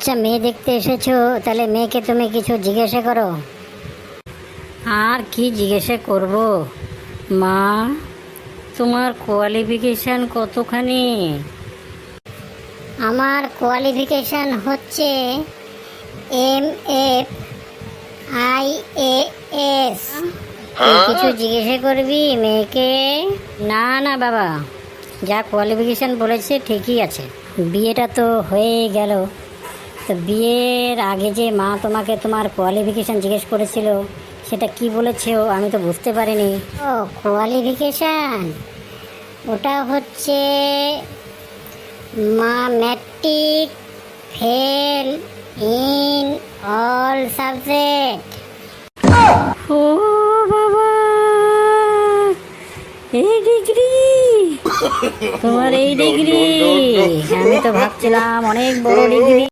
আচ্ছা, মেয়ে দেখতে এসেছো, তাহলে মেয়েকে তুমি কিছু জিজ্ঞাসা করো। আর কি জিজ্ঞাসা করব মা? তোমার কোয়ালিফিকেশন কতখানি? আমার কোয়ালিফিকেশন হচ্ছে MFIAS। তুই কিছু জিজ্ঞাসা করবি মেয়েকে? না না বাবা, যা কোয়ালিফিকেশন বলেছে ঠিকই আছে। বিয়েটা তো হয়ে গেল, তো বিয়ের আগে যে মা তোমাকে তোমার কোয়ালিফিকেশন জিজ্ঞেস করেছিল সেটা কি বলেছে আমি তো বুঝতে পারিনি। ও কোয়ালিফিকেশন, ওটা হচ্ছে মা matric fail in all subject. ও বাবা, এই ডিগ্রি! তোমার এই ডিগ্রি? আমি তো ভাবছিলাম অনেক বড় ডিগ্রি।